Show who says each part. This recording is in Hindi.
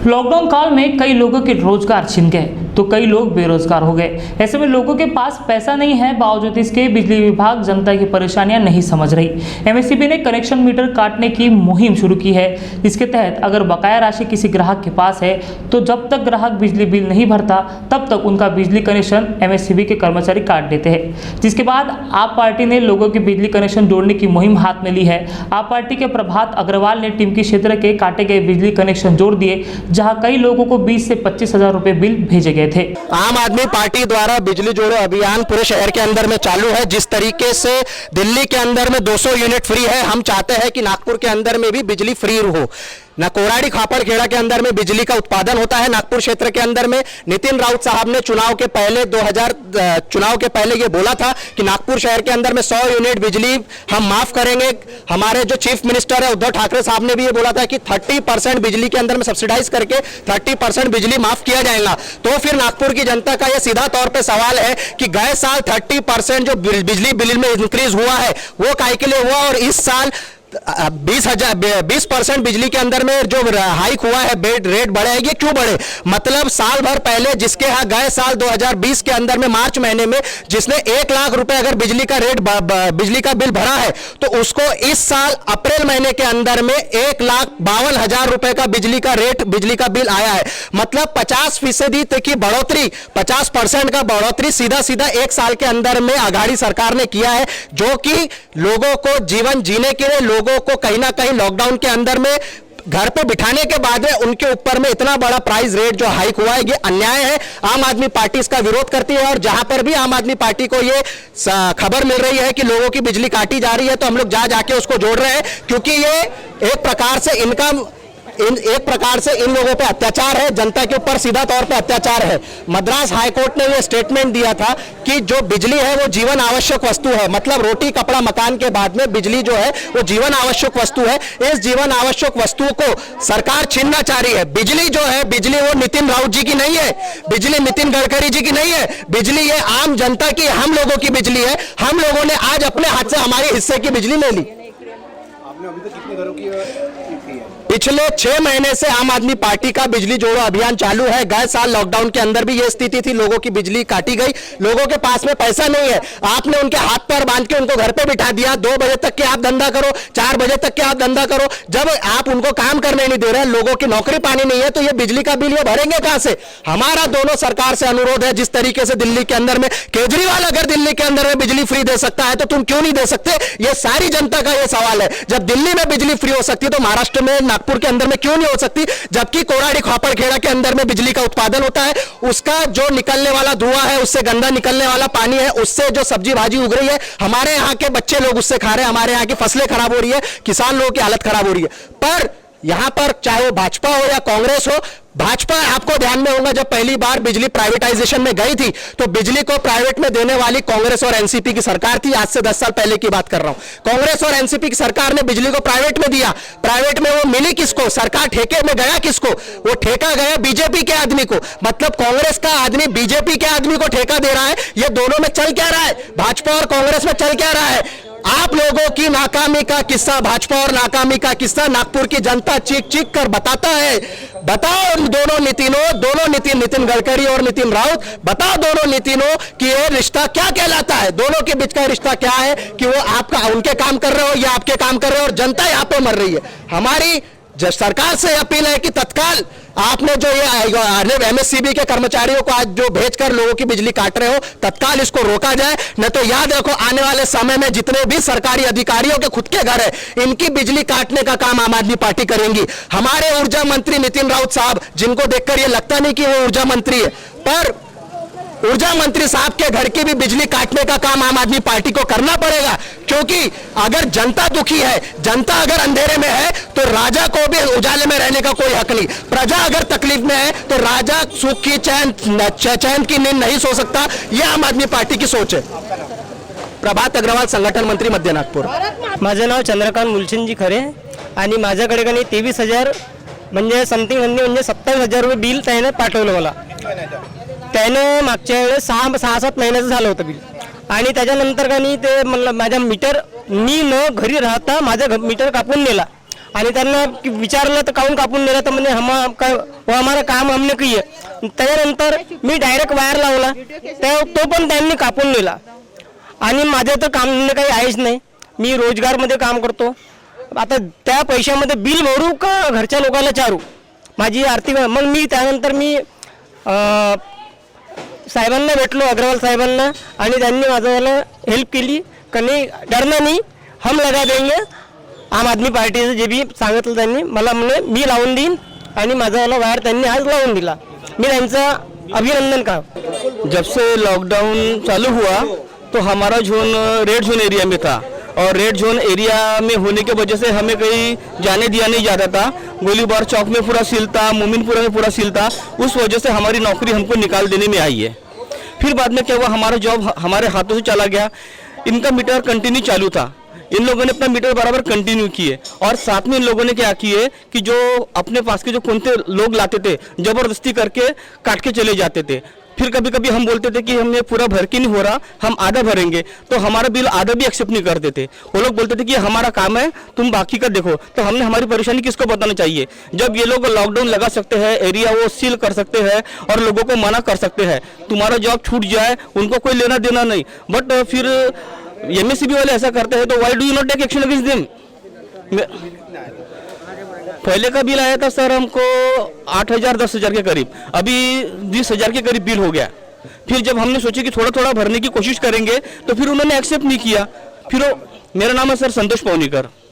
Speaker 1: लॉकडाउन काल में कई लोगों के रोजगार छिन गए तो कई लोग बेरोजगार हो गए। ऐसे में लोगों के पास पैसा नहीं है, बावजूद इसके बिजली विभाग जनता की परेशानियां नहीं समझ रही। एमएससीबी ने कनेक्शन मीटर काटने की मुहिम शुरू की है। इसके तहत अगर बकाया राशि किसी ग्राहक के पास है तो जब तक ग्राहक बिजली बिल नहीं भरता तब तक उनका बिजली कनेक्शन एमएससीबी के कर्मचारी काट देते हैं। जिसके बाद आप पार्टी ने लोगों के बिजली कनेक्शन जोड़ने की मुहिम हाथ में ली है। आप पार्टी के प्रभात अग्रवाल ने टिमकी क्षेत्र के काटे गए बिजली कनेक्शन जोड़ दिए, जहां कई लोगों को 20 से 25 हजार रुपए बिल भेजे गए थे।
Speaker 2: आम आदमी पार्टी द्वारा बिजली जोड़ो अभियान पूरे शहर के अंदर में चालू है। जिस तरीके से दिल्ली के अंदर में 200 यूनिट फ्री है, हम चाहते हैं कि नागपुर के अंदर में भी बिजली फ्री हो। ना कोराड़ी खापड़ खेड़ा के अंदर में बिजली का उत्पादन होता है। नागपुर क्षेत्र के अंदर में नितिन राउत साहब ने चुनाव के पहले ये बोला था कि नागपुर शहर के अंदर में 100 यूनिट बिजली हम माफ करेंगे। हमारे जो चीफ मिनिस्टर है उद्धव ठाकरे साहब ने भी ये बोला था कि 30% बिजली के अंदर में सब्सिडाइज करके 30% बिजली माफ किया जाएगा। तो फिर नागपुर की जनता का यह सीधा तौर पर सवाल है कि गए साल 30% जो बिजली बिल में इंक्रीज हुआ है वो काहे के लिए हुआ, और इस साल 20% बिजली के अंदर में जो हाइक हुआ है, रेट बढ़े है, ये क्यों बढ़े? मतलब साल भर पहले जिसके यहाँ गए साल 2020 के अंदर में मार्च महीने में जिसने 1 लाख रुपए अगर बिजली का बिल भरा है तो उसको इस साल अप्रैल महीने के अंदर में 1,52,000 रुपए का बिजली का बिल आया है। मतलब 50% तक की बढ़ोतरी, 50% का बढ़ोतरी सीधा सीधा एक साल के अंदर में आघाड़ी सरकार ने किया है, जो कि लोगों को जीवन जीने के लिए, लोगों को कहीं ना कहीं लॉकडाउन के अंदर में घर पे बिठाने के बाद में उनके ऊपर में इतना बड़ा प्राइस रेट जो हाइक हुआ है, ये अन्याय है। आम आदमी पार्टी इसका विरोध करती है, और जहां पर भी आम आदमी पार्टी को ये खबर मिल रही है कि लोगों की बिजली काटी जा रही है तो हम लोग जाके उसको जोड़ रहे हैं, क्योंकि ये एक प्रकार से इन लोगों पे अत्याचार है, जनता के ऊपर सीधा तौर पे अत्याचार है। मद्रास हाईकोर्ट ने ये स्टेटमेंट दिया था कि जो बिजली है वो जीवन आवश्यक वस्तु है। मतलब रोटी कपड़ा मकान के बाद में बिजली जो है वो जीवन आवश्यक वस्तु है। इस जीवन आवश्यक वस्तु को सरकार छीनना चाह रही है। बिजली जो है, बिजली वो नितिन राउत जी की नहीं है, बिजली नितिन गडकरी जी की नहीं है, बिजली ये आम जनता की, हम लोगों की बिजली है। हम लोगों ने आज अपने हाथ से हमारे हिस्से की बिजली ले ली।
Speaker 3: आपने अभी तक कितने घरों की है?
Speaker 2: पिछले 6 महीने से आम आदमी पार्टी का बिजली जोड़ो अभियान चालू है। गए साल लॉकडाउन के अंदर भी ये स्थिति थी, लोगों की बिजली काटी गई, लोगों के पास में पैसा नहीं है। आपने उनके हाथ पैर बांध के उनको घर पे बिठा दिया। 2 बजे तक के आप धंधा करो, 4 बजे तक के आप धंधा करो। जब आप उनको काम करने नहीं दे रहे, लोगों की नौकरी पानी नहीं है, तो ये बिजली का बिल ये भरेंगे कहां से? हमारा दोनों सरकार से अनुरोध है, जिस तरीके से दिल्ली के अंदर में केजरीवाल अगर दिल्ली के अंदर में बिजली फ्री दे सकता है तो तुम क्यों नहीं दे सकते? ये सारी जनता का ये सवाल है। जब दिल्ली में बिजली फ्री हो सकती है तो महाराष्ट्र में, नागपुर के अंदर में क्यों नहीं हो सकती? जबकि कोराड़ी खापड़ खेड़ा के अंदर में बिजली का उत्पादन होता है, उसका जो निकलने वाला धुआं है, उससे गंदा निकलने वाला पानी है, उससे जो सब्जी भाजी उग रही है, हमारे यहाँ के बच्चे लोग उससे खा रहे हैं, हमारे यहाँ की फसलें खराब हो रही है, किसान लोगों की हालत खराब हो रही है। पर यहां पर चाहे वो भाजपा हो या कांग्रेस हो, भाजपा आपको ध्यान में होगा जब पहली बार बिजली प्राइवेटाइजेशन में गई थी तो बिजली को प्राइवेट में देने वाली कांग्रेस और एनसीपी की सरकार थी। आज से 10 साल पहले की बात कर रहा हूं। कांग्रेस और एनसीपी की सरकार ने बिजली को प्राइवेट में दिया। प्राइवेट में वो मिली किसको? सरकार ठेके में गया किसको? वो ठेका गया बीजेपी के आदमी को। मतलब कांग्रेस का आदमी बीजेपी के आदमी को ठेका दे रहा है। ये दोनों में चल क्या रहा है? भाजपा और कांग्रेस में चल क्या रहा है? आप लोगों की नाकामी का किस्सा, भाजपा और नाकामी का किस्सा नागपुर की जनता चीख चीख कर बताता है। बताओ दोनों नितिन गडकरी और नितिन राउत, बताओ दोनों नितिनों कि ये रिश्ता क्या कहलाता है? दोनों के बीच का रिश्ता क्या है कि वो आपका उनके काम कर रहे हो या आपके काम कर रहे हो, और जनता यहाँ पे मर रही है। हमारी सरकार से अपील है कि तत्काल आपने जो ये एमएससीबी के कर्मचारियों को आज जो भेजकर लोगों की बिजली काट रहे हो, तत्काल इसको रोका जाए। न तो याद रखो आने वाले समय में जितने भी सरकारी अधिकारियों के खुद के घर है, इनकी बिजली काटने का काम आम आदमी पार्टी करेंगी। हमारे ऊर्जा मंत्री नितिन राउत साहब, जिनको देखकर ये लगता नहीं कि वो ऊर्जा मंत्री है, पर ऊर्जा मंत्री साहब के घर की भी बिजली काटने का काम आम आदमी पार्टी को करना पड़ेगा। क्योंकि अगर जनता दुखी है, जनता अगर अंधेरे में है, तो राजा को भी उजाले में रहने का कोई हक नहीं। प्रजा अगर तकलीफ में है तो राजा सुख की चैन की नींद नहीं सो सकता। यह आम आदमी पार्टी की सोच है। प्रभात अग्रवाल, संघटन मंत्री, मध्य नागपूर।
Speaker 4: माझं नाव चंद्रकांत मुलचंदजी खरे आणि माझ्याकडे का नाही 23,000 म्हणजे समथिंग म्हणजे 27,000 रुपये बिल त्याने पाठवलं मला। त्यानं मागच्या वेळेस 6-7 महिन्याचं झालं होतं बिल, आणि त्याच्यानंतर का नाही ते मला माझ्या मीटर मी न घरी राहता माझा मीटर कापून नेला आणि त्यांना विचारलं तर काहून कापून नेलं तर म्हणजे वो हमारा काम हमने की आहे. त्याच्यानंतर मी डायरेक्ट वायर लावला तो पण त्यांनी कापून नेला. आणि माझं तर काम काही आहेच नाही, मी रोजगारमध्ये काम करतो. आता त्या पैशामध्ये बिल भरू का घरच्या लोकांना चारू, माझी आर्थिक. मग मी त्यानंतर मी साहेबांना भेटलो, अग्रवाल साहेबांना, आणि त्यांनी माझ्याला हेल्प केली. कधी डरना नाही, हम लगा देंगे. आम आदमी पार्टीचं जे बी सांगितलं त्यांनी मला, म्हणजे मी लावून देईन. आणि माझावाला वायर त्यांनी आज लावून दिला. मी त्यांचं अभिनंदन का.
Speaker 5: जब से लॉकडाउन चालू हुआ तो हमारा जोन रेड जोन एरिया में था, और रेड जोन एरिया में होने की वजह से हमें कहीं जाने दिया नहीं जाता था. गोलीबार चौक में पूरा सील था, मोमिनपुरा में पूरा सील था. उस वजह से हमारी नौकरी हमको निकाल देने में आई है. फिर बाद में क्या हुआ, हमारा जॉब हमारे हाथों से चला गया. इनका मीटर कंटिन्यू चालू था, इन लोगों ने अपना मीटर बराबर कंटिन्यू किए. और साथ में इन लोगों ने क्या किए कि जो अपने पास के जो कोनते लोग लाते थे, जबरदस्ती करके काट के चले जाते थे. फिर कभी कभी हम बोलते थे कि हमें पूरा भर के नहीं हो रहा, हम आधा भरेंगे, तो हमारा बिल आधा भी एक्सेप्ट नहीं करते थे. वो लोग बोलते थे कि हमारा काम है, तुम बाकी का देखो. तो हमने हमारी परेशानी किसको बताना चाहिए, जब ये लोग लॉकडाउन लगा सकते हैं, एरिया वो सील कर सकते हैं और लोगों को मना कर सकते हैं. तुम्हारा जॉब छूट जाए, उनको कोई लेना देना नहीं. बट फिर एमएससीबी वाले ऐसा करते हैं, तो why do you not take action against them. पहले का बिल आया था सर हमको 8,000 10,000 के करीब, अभी 20,000 के करीब बिल हो गया. फिर जब हमने सोचा कि थोड़ा थोड़ा भरने की कोशिश करेंगे तो फिर उन्होंने एक्सेप्ट नहीं किया. फिर मेरा नाम है सर संतोष पौनीकर.